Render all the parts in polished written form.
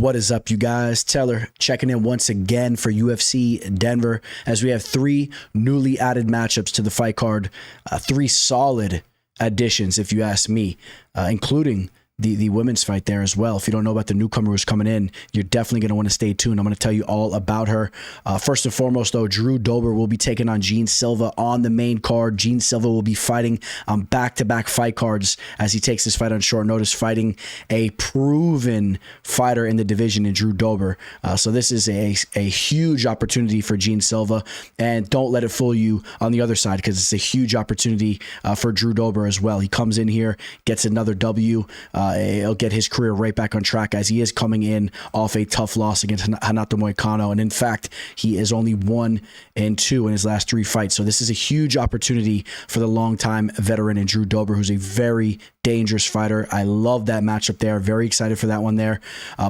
What is up, you guys? Taylor checking in once again for UFC Denver as we have three newly added matchups to the fight card. Three solid additions, if you ask me, including the women's fight there as well. If you don't know about the newcomer who's coming in, you're definitely going to want to stay tuned. I'm going to tell you all about her. First and foremost, though, Drew Dober will be taking on Silva on the main card. Silva will be fighting on back-to-back fight cards as he takes this fight on short notice, fighting a proven fighter in the division in Drew Dober. So this is a huge opportunity for Silva, and don't let it fool you on the other side, because it's a huge opportunity for Drew Dober as well. He comes in here, gets another W. He'll get his career right back on track, as he is coming in off a tough loss against Renato Moicano. And in fact, he is only 1-2 in his last 3 fights. So this is a huge opportunity for the longtime veteran in Drew Dober, who's a very dangerous fighter. I love that matchup there. Very excited for that one there.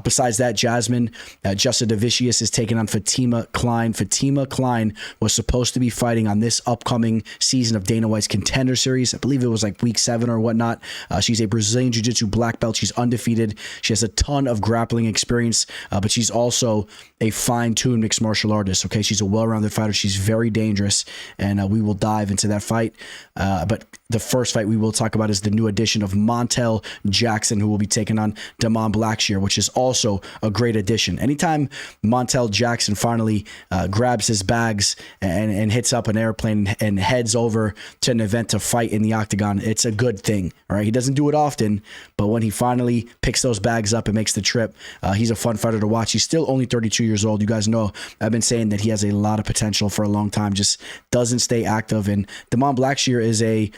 Besides that, Jasmine, Jasudavicius is taking on Fatima Kline. Fatima Kline was supposed to be fighting on this upcoming season of Dana White's Contender Series. I believe it was like week 7 or whatnot. She's a Brazilian Jiu-Jitsu black belt. She's undefeated. She has a ton of grappling experience, but she's also a fine-tuned mixed martial artist. Okay, she's a well-rounded fighter. She's very dangerous, and we will dive into that fight. But the first fight we will talk about is the new addition of Montel Jackson, who will be taking on Blackshear, which is also a great addition. Anytime Montel Jackson finally grabs his bags and hits up an airplane and heads over to an event to fight in the octagon, it's a good thing. All right, he doesn't do it often, but when he finally picks those bags up and makes the trip, he's a fun fighter to watch. He's still only 32 years old. You guys know I've been saying that he has a lot of potential for a long time, just doesn't stay active. And Blackshear is a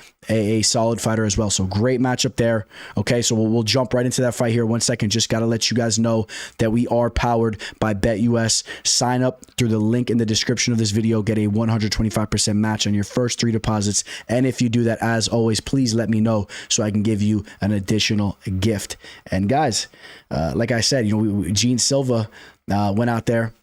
solid fighter as well. So great matchup there. Okay, so we'll jump right into that fight here. 1 second. Just got to let you guys know that we are powered by BETUS. Sign up through the link in the description of this video. Get a 125% match on your first 3 deposits. And if you do that, as always, please let me know so I can give you an additional gift. And guys, like I said, Silva went out there,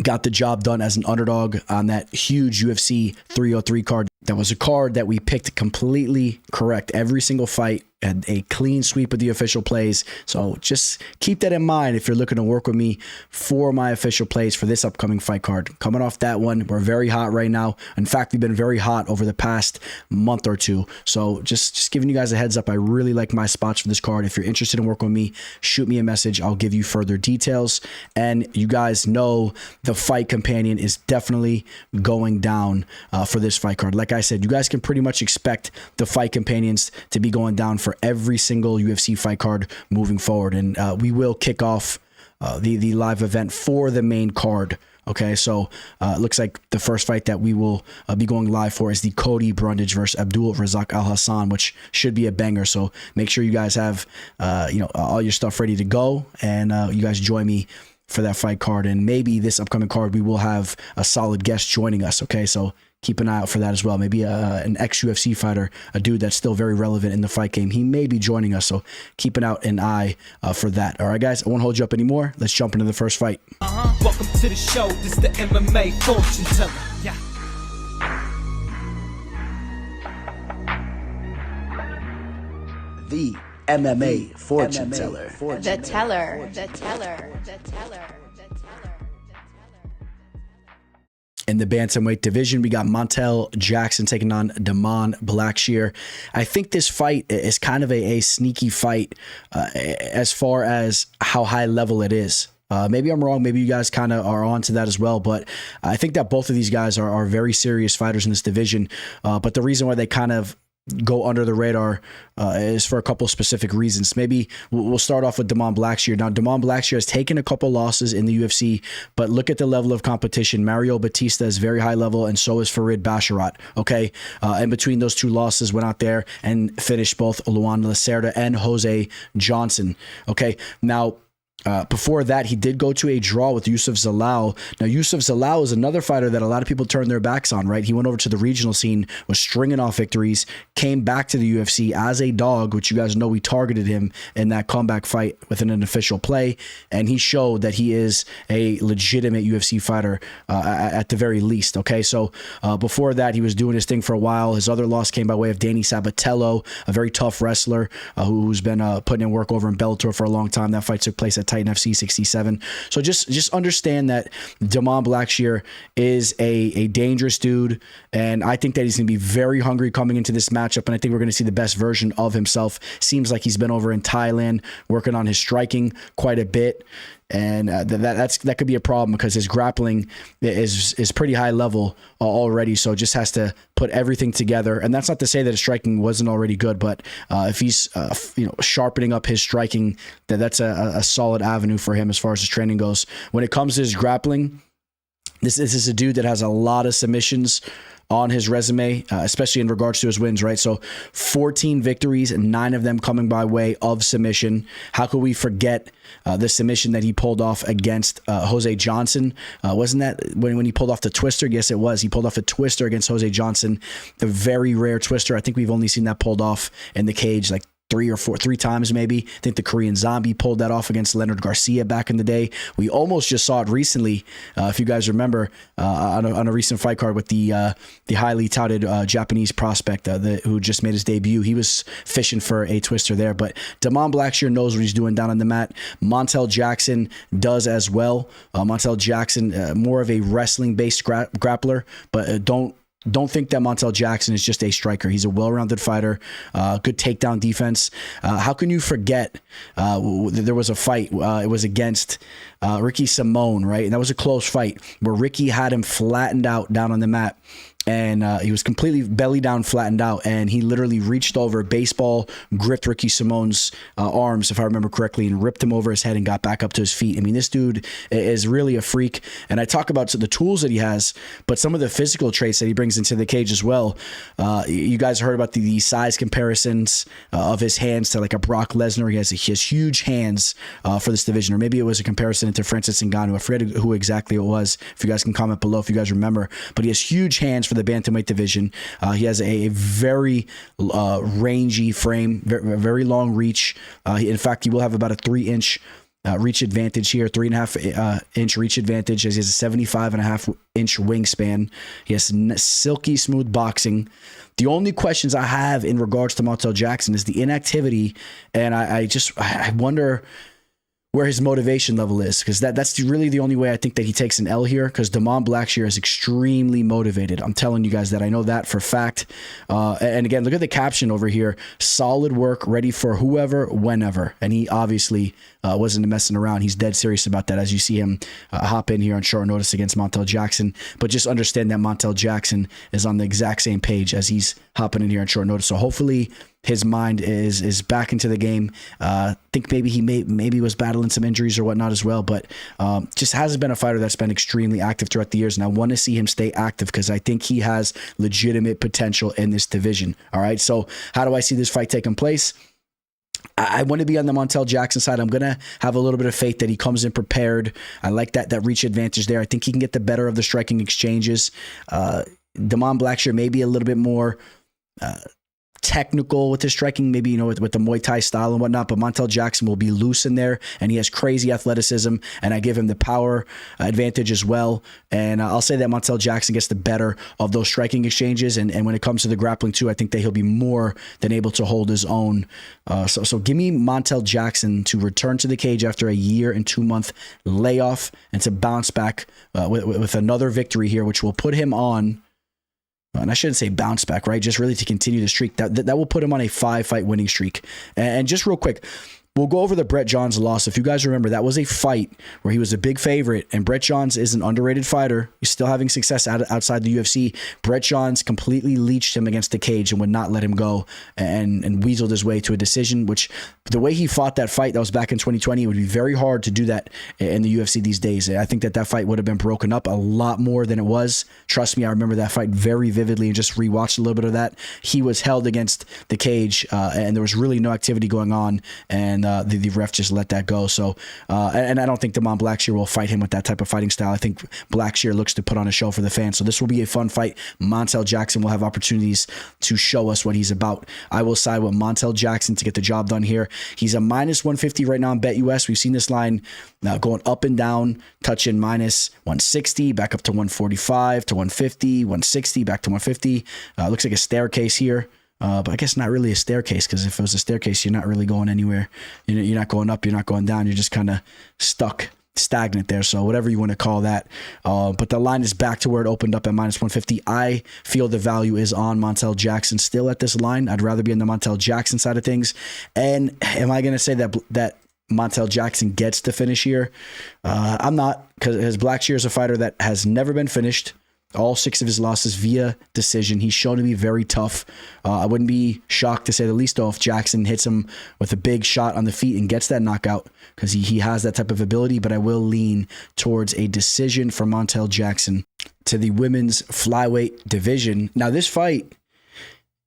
got the job done as an underdog on that huge UFC 303 card. That was a card that we picked completely correct. Every single fight had a clean sweep of the official plays. So just keep that in mind if you're looking to work with me for my official plays for this upcoming fight card. Coming off that one, we're very hot right now. In fact, we've been very hot over the past month or two. So just giving you guys a heads up, I really like my spots for this card. If you're interested in working with me, shoot me a message. I'll give you further details. And you guys know the fight companion is definitely going down for this fight card. Like I said, you guys can pretty much expect the fight companions to be going down for every single UFC fight card moving forward. And we will kick off the live event for the main card. Okay, so it looks like the first fight that we will be going live for is the Cody Brundage versus Abdul Razak Al Hassan, which should be a banger. So make sure you guys have all your stuff ready to go, and you guys join me for that fight card. And maybe this upcoming card we will have a solid guest joining us. Okay, so keep an eye out for that as well. Maybe an ex-UFC fighter, a dude that's still very relevant in the fight game. He may be joining us, so keep an eye for that. All right, guys, I won't hold you up anymore. Let's jump into the first fight. Welcome to the show. This is the MMA fortune teller. Yeah. The MMA fortune teller. The teller. In the bantamweight division, we got Montel Jackson taking on Blackshear. I think this fight is kind of a sneaky fight as far as how high level it is. Maybe I'm wrong. Maybe you guys kind of are on to that as well. But I think that both of these guys are very serious fighters in this division. But the reason why they kind of go under the radar is for a couple specific reasons. Maybe we'll start off with Blackshear. Now, Blackshear has taken a couple losses in the UFC, but look at the level of competition. Mario Batista is very high level, and so is Farid Basharat. Okay, in between those 2 losses, went out there and finished both Luan Lacerda and Jose Johnson. Okay, now, before that, he did go to a draw with Yusuf Zalal. Now, Yusuf Zalal is another fighter that a lot of people turn their backs on, right? He went over to the regional scene, was stringing off victories, came back to the UFC as a dog, which you guys know we targeted him in that comeback fight within an official play, and he showed that he is a legitimate UFC fighter at the very least, okay? So before that, he was doing his thing for a while. His other loss came by way of Danny Sabatello, a very tough wrestler who's been putting in work over in Bellator for a long time. That fight took place at Titan FC 67. So just understand that Damon Blackshear is a dangerous dude, and I think that he's going to be very hungry coming into this matchup, and I think we're going to see the best version of himself. Seems like he's been over in Thailand working on his striking quite a bit. And that could be a problem because his grappling is pretty high level already. So just has to put everything together. And that's not to say that his striking wasn't already good, but if he's sharpening up his striking, that's a solid avenue for him as far as his training goes. When it comes to his grappling, this is a dude that has a lot of submissions on his resume, especially in regards to his wins, right? So 14 victories and 9 of them coming by way of submission. How could we forget the submission that he pulled off against Jose Johnson? Wasn't that when he pulled off the twister? Yes, it was. He pulled off a twister against Jose Johnson, the very rare twister. I think we've only seen that pulled off in the cage like 3 times maybe. I think the Korean Zombie pulled that off against Leonard Garcia back in the day. We almost just saw it recently, if you guys remember, on a recent fight card with the highly touted Japanese prospect who just made his debut. He was fishing for a twister there, but Damon Blackshear knows what he's doing down on the mat. Montel Jackson does as well. Montel Jackson, more of a wrestling-based grappler, but don't think that Montel Jackson is just a striker. He's a well-rounded fighter, good takedown defense. How can you forget there was a fight, it was against Ricky Simone, right? And that was a close fight where Ricky had him flattened out down on the mat. And he was completely belly down, flattened out, and he literally reached over, baseball gripped Ricky Simone's arms, if I remember correctly, and ripped him over his head and got back up to his feet. I mean, this dude is really a freak, and I talk about the tools that he has, but some of the physical traits that he brings into the cage as well. You guys heard about the size comparisons of his hands to like a Brock Lesnar. He has huge hands for this division, or maybe it was a comparison to Francis Ngannou. I forget who exactly it was. If you guys can comment below if you guys remember, but he has huge hands for the bantamweight division. He has a very rangy frame, very long reach. In fact, he will have about a 3-inch reach advantage here, 3.5 inch reach advantage, as he has a 75.5 inch wingspan. He has silky smooth boxing. The only questions I have in regards to Montel Jackson is the inactivity, and I wonder where his motivation level is, because that's really the only way I think that he takes an L here, because Damon Blackshear is extremely motivated. I'm telling you guys that. I know that for a fact. And again, look at the caption over here. Solid work, ready for whoever, whenever. And he obviously wasn't messing around. He's dead serious about that, as you see him hop in here on short notice against Montel Jackson. But just understand that Montel Jackson is on the exact same page as he's hopping in here on short notice. So hopefully his mind is back into the game. Think maybe he was battling some injuries or whatnot as well, but just hasn't been a fighter that's been extremely active throughout the years, and I want to see him stay active because I think he has legitimate potential in this division. All right, so how do I see this fight taking place? I want to be on the Montel Jackson side. I'm going to have a little bit of faith that he comes in prepared. I like that reach advantage there. I think he can get the better of the striking exchanges. Damon Blackshear maybe a little bit more technical with his striking, maybe, with the Muay Thai style and whatnot, but Montel Jackson will be loose in there, and he has crazy athleticism, and I give him the power advantage as well. And I'll say that Montel Jackson gets the better of those striking exchanges, and when it comes to the grappling too, I think that he'll be more than able to hold his own. So give me Montel Jackson to return to the cage after a 1 and 2 month layoff and to bounce back with another victory here, which will put him on, and I shouldn't say bounce back, right? Just really to continue the streak. That will put him on a 5-fight winning streak. And just real quick, we'll go over the Brett Johns loss. If you guys remember, that was a fight where he was a big favorite, and Brett Johns is an underrated fighter. He's still having success outside the UFC. Brett Johns completely leeched him against the cage and would not let him go, and weaseled his way to a decision, which the way he fought that fight, that was back in 2020, it would be very hard to do that in the UFC these days. I think that fight would have been broken up a lot more than it was. Trust me, I remember that fight very vividly and just rewatched a little bit of that. He was held against the cage, and there was really no activity going on, and the ref just let that go. So, and I don't think Damon Blackshear will fight him with that type of fighting style. I think Blackshear looks to put on a show for the fans. So this will be a fun fight. Montel Jackson will have opportunities to show us what he's about. I will side with Montel Jackson to get the job done here. He's a minus 150 right now in BETUS. We've seen this line going up and down, touching minus 160, back up to 145 to 150, 160, back to 150. Looks like a staircase here. But I guess not really a staircase, because if it was a staircase, you're not really going anywhere. You're not going up, you're not going down. You're just kind of stuck, stagnant there. So whatever you want to call that. But the line is back to where it opened up at -150. I feel the value is on Montel Jackson still at this line. I'd rather be on the Montel Jackson side of things. And am I going to say that Montel Jackson gets the finish here? I'm not, because Blackshear is a fighter that has never been finished. All 6 of his losses via decision. He's shown to be very tough. I wouldn't be shocked, to say the least, though, if Jackson hits him with a big shot on the feet and gets that knockout, because he has that type of ability. But I will lean towards a decision for Montel Jackson. To the women's flyweight division. Now, this fight,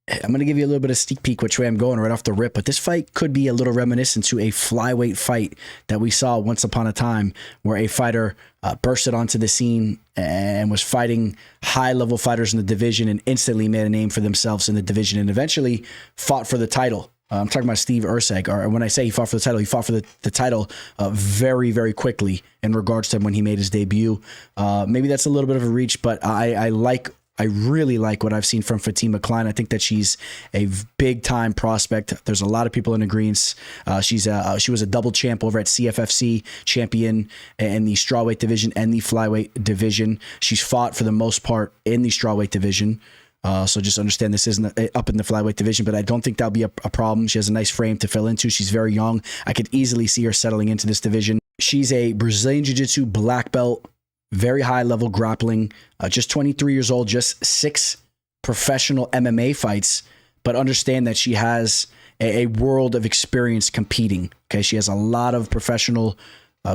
I'm going to give you a little bit of sneak peek which way I'm going right off the rip, but this fight could be a little reminiscent to a flyweight fight that we saw once upon a time, where a fighter bursted onto the scene and was fighting high-level fighters in the division and instantly made a name for themselves in the division and eventually fought for the title. I'm talking about Steve Erceg, or when I say he fought for the title, he fought for the title very, very quickly in regards to when he made his debut. Maybe that's a little bit of a reach, but I really like what I've seen from Fatima Kline. I think that she's a big time prospect. There's a lot of people in agreement. She was a double champ over at CFFC, champion in the strawweight division and the flyweight division. She's fought for the most part in the strawweight division. So just understand this isn't up in the flyweight division, but I don't think that'll be a problem. She has a nice frame to fill into. She's very young. I could easily see her settling into this division. She's a Brazilian Jiu-Jitsu black belt. Very high level grappling, just 23 years old, just 6 professional MMA fights, but understand that she has a world of experience competing. Okay. She has a lot of professional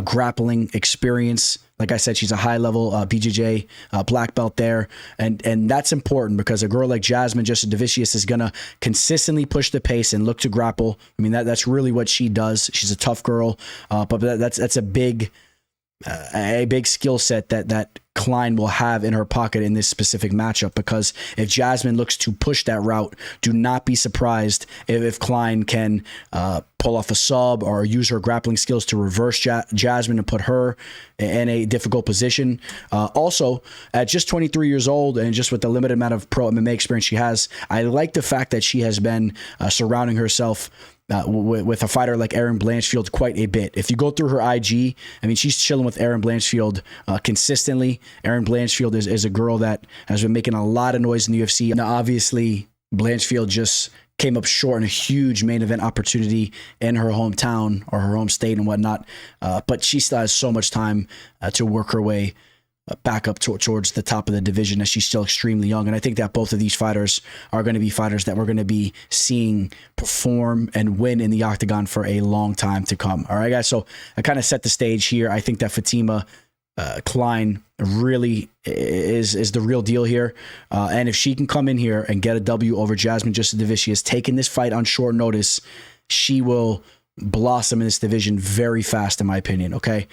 grappling experience. Like I said, she's a high level BJJ black belt there. And that's important, because a girl like Jasmine Jasudavicius is going to consistently push the pace and look to grapple. I mean, that's really what she does. She's a tough girl, but that's a big skill set that Kline will have in her pocket in this specific matchup, because if Jasmine looks to push that route, do not be surprised if Kline can pull off a sub or use her grappling skills to reverse Jasmine and put her in a difficult position. Also, at just 23 years old and just with the limited amount of pro MMA experience she has, I like the fact that she has been surrounding herself with a fighter like Erin Blanchfield quite a bit. If you go through her IG, I mean, she's chilling with Erin Blanchfield consistently. Erin Blanchfield is a girl that has been making a lot of noise in the UFC. Now, obviously, Blanchfield just came up short in a huge main event opportunity in her hometown or her home state and whatnot. But she still has so much time to work her way back up towards the top of the division, as she's still extremely young. And I think that both of these fighters are going to be fighters that we're going to be seeing perform and win in the octagon for a long time to come. All right, guys. So I kind of set the stage here. I think that Fatima Kline really is the real deal here. And if she can come in here and get a W over Jasmine Jasudavicius, taking this fight on short notice, she will blossom in this division very fast, in my opinion. Okay.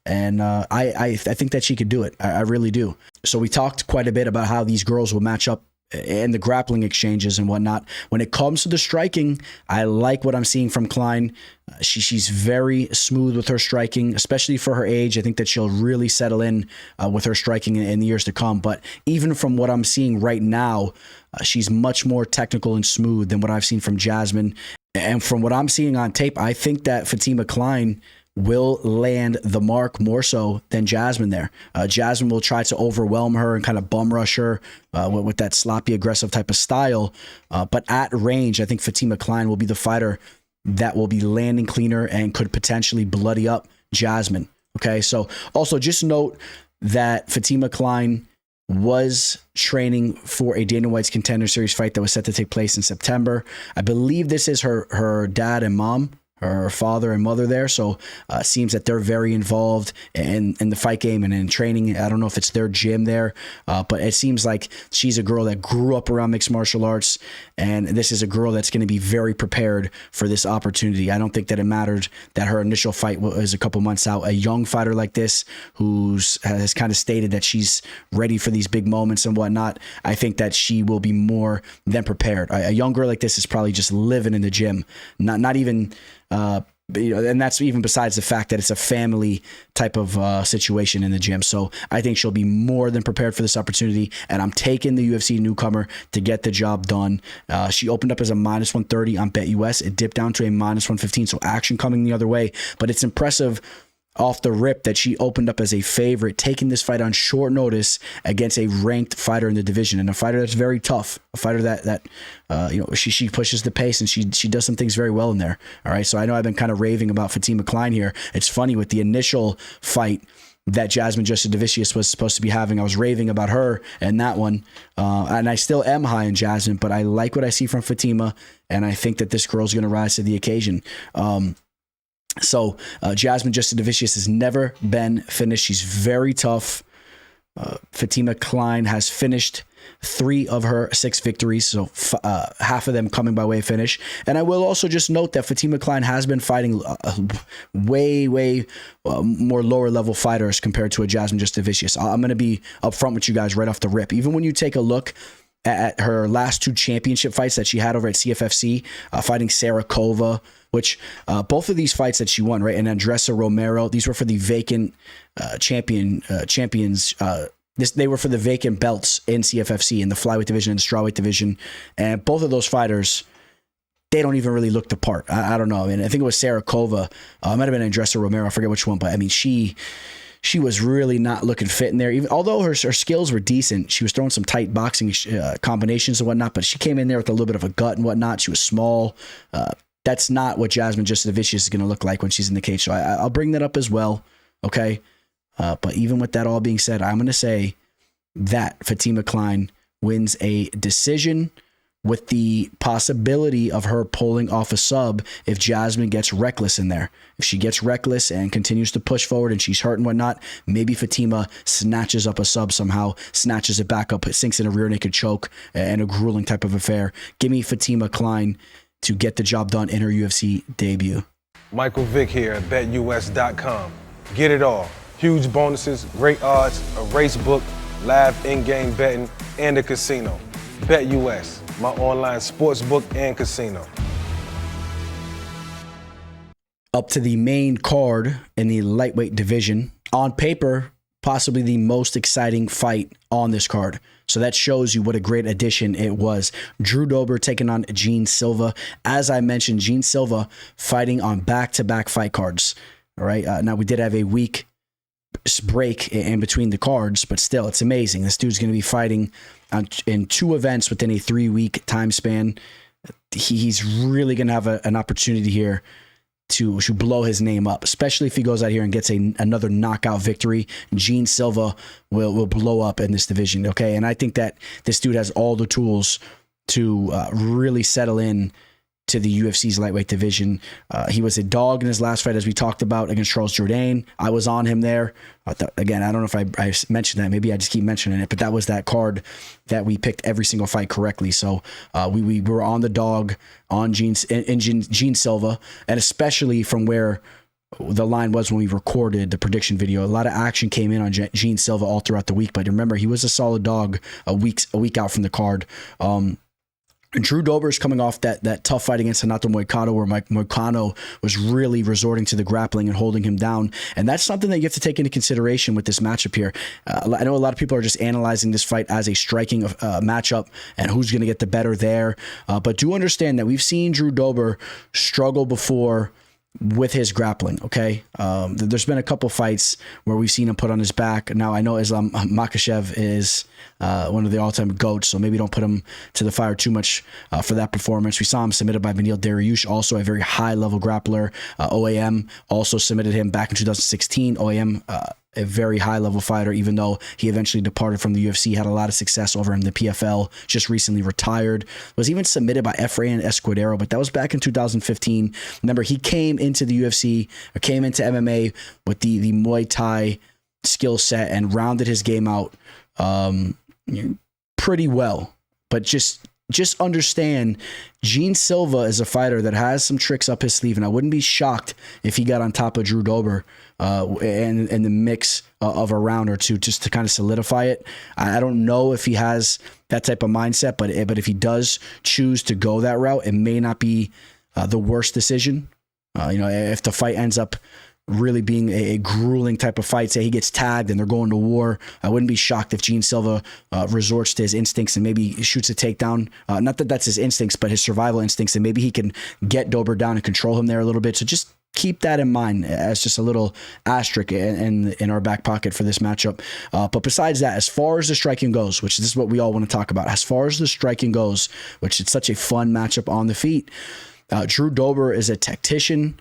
And I think that she could do it. I really do. So we talked quite a bit about how these girls will match up in the grappling exchanges and whatnot. When it comes to the striking, I like what I'm seeing from Kline. She's very smooth with her striking, especially for her age. I think that she'll really settle in with her striking in the years to come. But even from what I'm seeing right now, she's much more technical and smooth than what I've seen from Jasmine. And from what I'm seeing on tape, I think that Fatima Kline will land the mark more so than Jasmine there. Jasmine will try to overwhelm her and kind of bum rush her with that sloppy, aggressive type of style. But at range, I think Fatima Kline will be the fighter that will be landing cleaner and could potentially bloody up Jasmine. Okay, so also just note that Fatima Kline was training for a Dana White's Contender Series fight that was set to take place in September. I believe this is her dad and mom, her father and mother there. So it seems that they're very involved in the fight game and in training. I don't know if it's their gym there, but it seems like she's a girl that grew up around mixed martial arts, and this is a girl that's going to be very prepared for this opportunity. I don't think that it mattered that her initial fight was a couple months out. A young fighter like this has kind of stated that she's ready for these big moments and whatnot. I think that she will be more than prepared. A young girl like this is probably just living in the gym, not even and that's even besides the fact that it's a family type of situation in the gym. So I think she'll be more than prepared for this opportunity, and I'm taking the UFC newcomer to get the job done. She opened up as a -130 on BETUS. It dipped down to a -115, so action coming the other way. But it's impressive off the rip that she opened up as a favorite, taking this fight on short notice against a ranked fighter in the division, and a fighter that's very tough, a fighter that she pushes the pace, and she does some things very well in there. All right, so I know I've been kind of raving about Fatima Kline here. It's funny, with the initial fight that Jasmine Jasudavicius was supposed to be having, I was raving about her and that one, and I still am high in Jasmine, but I like what I see from Fatima, and I think that this girl's going to rise to the occasion. So Jasmine Jasudavicius has never been finished. She's very tough. Fatima Kline has finished 3 of her 6 victories, so half of them coming by way of finish. And I will also just note that Fatima Kline has been fighting way more lower level fighters compared to a Jasmine Jasudavicius. I'm going to be upfront with you guys right off the rip. Even when you take a look at her last 2 championship fights that she had over at CFFC, fighting Sarah Kova, which both of these fights that she won, right, and Andressa Romero, these were for the vacant champions. They were for the vacant belts in CFFC, in the flyweight division and the strawweight division, and both of those fighters, they don't even really look the part. I don't know. I mean, I think it was Sarah Kova. It might have been Andressa Romero. I forget which one, but I mean, she was really not looking fit in there. Even although her skills were decent, she was throwing some tight boxing combinations and whatnot, but she came in there with a little bit of a gut and whatnot. She was small. That's not what Jasmine Jasudavicius is going to look like when she's in the cage. So I'll bring that up as well. Okay. But even with that all being said, I'm going to say that Fatima Kline wins a decision, with the possibility of her pulling off a sub if Jasmine gets reckless in there. If she gets reckless and continues to push forward and she's hurt and whatnot, maybe Fatima snatches up a sub somehow, snatches it back up, it sinks in a rear naked choke and a grueling type of affair. Give me Fatima Kline to get the job done in her UFC debut. Michael Vick here at BetUS.com. Get it all. Huge bonuses, great odds, a race book, live in-game betting, and a casino. BetUS, my online sports book and casino. Up to the main card in the lightweight division. On paper, possibly the most exciting fight on this card. So that shows you what a great addition it was. Drew Dober taking on Gene Silva. As I mentioned, Gene Silva fighting on back-to-back fight cards. All right. Now, we did have a week break in between the cards, but still, it's amazing. This dude's going to be fighting in 2 events within a 3-week time span. He's really going to have an opportunity here to blow his name up, especially if he goes out here and gets another knockout victory. Gene Silva will blow up in this division, okay? And I think that this dude has all the tools to really settle in to the UFC's lightweight division. He was a dog in his last fight, as we talked about, against Charles Jourdain. I was on him there. Again, I don't know if I mentioned that. Maybe I just keep mentioning it, but that was that card that we picked every single fight correctly. So we were on the dog on Gene Silva, and especially from where the line was when we recorded the prediction video. A lot of action came in on Gene Silva all throughout the week, but remember, he was a solid dog a week out from the card. Drew Dober is coming off that tough fight against Renato Moicano, where Moicano was really resorting to the grappling and holding him down. And that's something that you have to take into consideration with this matchup here. I know a lot of people are just analyzing this fight as a striking matchup and who's going to get the better there. But do understand that we've seen Drew Dober struggle before with his grappling, okay? There's been a couple fights where we've seen him put on his back. Now, I know Islam Makhachev is one of the all-time GOATs, so maybe don't put him to the fire too much for that performance. We saw him submitted by Beneil Dariush, also a very high-level grappler. OAM also submitted him back in 2016. OAM, a very high-level fighter, even though he eventually departed from the UFC, had a lot of success over in the PFL, just recently retired, was even submitted by Efrain Escudero, but that was back in 2015. Remember, he came into the UFC, or came into MMA with the Muay Thai skill set and rounded his game out pretty well. But just understand, Gene Silva is a fighter that has some tricks up his sleeve, and I wouldn't be shocked if he got on top of Drew Dober and the mix of a round or two just to kind of solidify it. I don't know if he has that type of mindset, but if he does choose to go that route, it may not be the worst decision. If the fight ends up really being a grueling type of fight, say he gets tagged and they're going to war, I wouldn't be shocked if Gene Silva resorts to his instincts and maybe shoots a takedown. Not that that's his instincts, but his survival instincts, and maybe he can get Dober down and control him there a little bit. So just keep that in mind as just a little asterisk in our back pocket for this matchup. But besides that, as far as the striking goes, which this is what we all want to talk about, as far as the striking goes, which is such a fun matchup on the feet, Drew Dober is a tactician.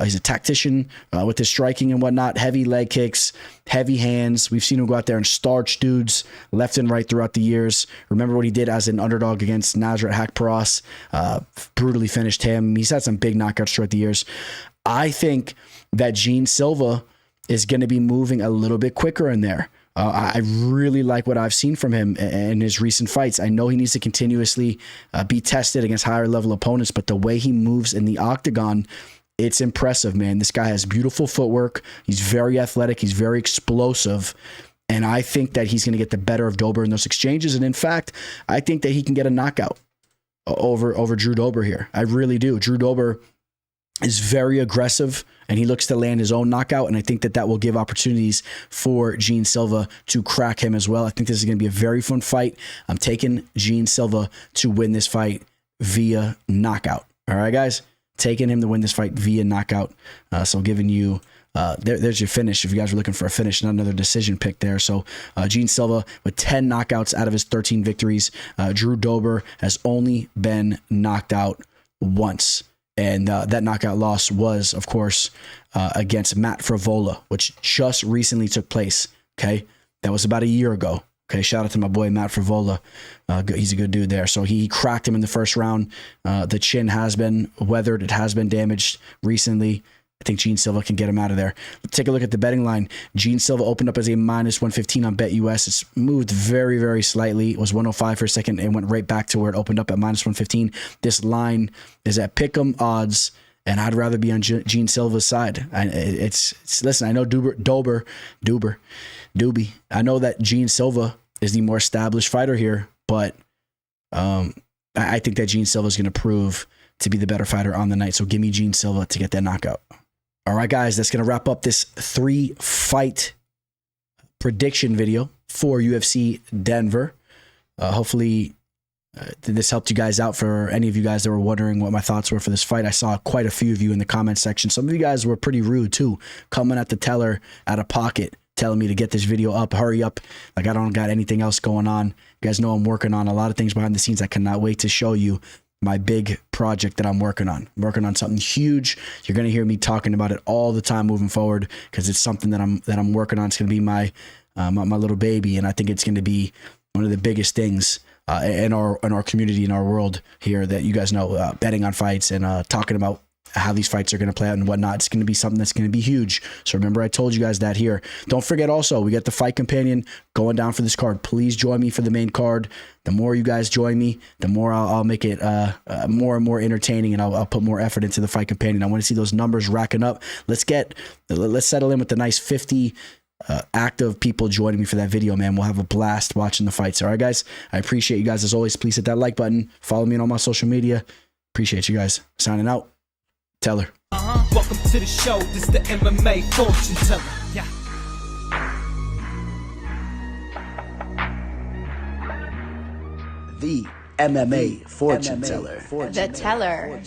He's a tactician with his striking and whatnot, heavy leg kicks, heavy hands. We've seen him go out there and starch dudes left and right throughout the years. Remember what he did as an underdog against Nasrat Haqparast, brutally finished him. He's had some big knockouts throughout the years. I think that Gene Silva is going to be moving a little bit quicker in there. I really like what I've seen from him in his recent fights. I know he needs to continuously be tested against higher level opponents, but the way he moves in the octagon, it's impressive, man. This guy has beautiful footwork. He's very athletic. He's very explosive. And I think that he's going to get the better of Dober in those exchanges. And in fact, I think that he can get a knockout over Drew Dober here. I really do. Drew Dober is very aggressive, and he looks to land his own knockout. And I think that will give opportunities for Gene Silva to crack him as well. I think this is going to be a very fun fight. I'm taking Gene Silva to win this fight via knockout. All right, guys? Taking him to win this fight via knockout. So giving you, there's your finish. If you guys were looking for a finish, not another decision pick there. So Gene Silva with 10 knockouts out of his 13 victories. Drew Dober has only been knocked out once. And that knockout loss was, of course, against Matt Frevola, which just recently took place. Okay. That was about a year ago. Okay, shout out to my boy Matt Frevola. He's a good dude there. So he cracked him in the first round. The chin has been weathered. It has been damaged recently. I think Gene Silva can get him out of there. Let's take a look at the betting line. Gene Silva opened up as a minus 115 on BETUS. It's moved very, very slightly. It was 105 for a second and went right back to where it opened up at minus 115. This line is at pick'em odds, and I'd rather be on Gene Silva's side. Listen, I know Dober. I know that Gene Silva is the more established fighter here, but I think that Gene Silva is going to prove to be the better fighter on the night. So give me Gene Silva to get that knockout. All right, guys, that's going to wrap up this 3-fight prediction video for UFC Denver. Hopefully, this helped you guys out. For any of you guys that were wondering what my thoughts were for this fight, I saw quite a few of you in the comment section. Some of you guys were pretty rude, too, coming at the teller out of pocket, telling me to get this video up, hurry up. Like I don't got anything else going on. You guys know I'm working on a lot of things behind the scenes. I cannot wait to show you my big project that I'm working on. I'm working on something huge. You're going to hear me talking about it all the time moving forward because it's something that I'm working on. It's going to be my little baby, and I think it's going to be one of the biggest things in our community, in our world here, that you guys know, betting on fights and talking about how these fights are going to play out and whatnot. It's going to be something that's going to be huge. So remember, I told you guys that here. Don't forget also, we got the Fight Companion going down for this card. Please join me for the main card. The more you guys join me, the more I'll make it more and more entertaining, and I'll put more effort into the Fight Companion. I want to see those numbers racking up. Let's settle in with the nice 50 active people joining me for that video, man. We'll have a blast watching the fights. All right, guys? I appreciate you guys as always. Please hit that like button. Follow me on all my social media. Appreciate you guys. Signing out. Teller. Welcome to the show. This the MMA fortune teller. Yeah. The MMA fortune teller. The teller.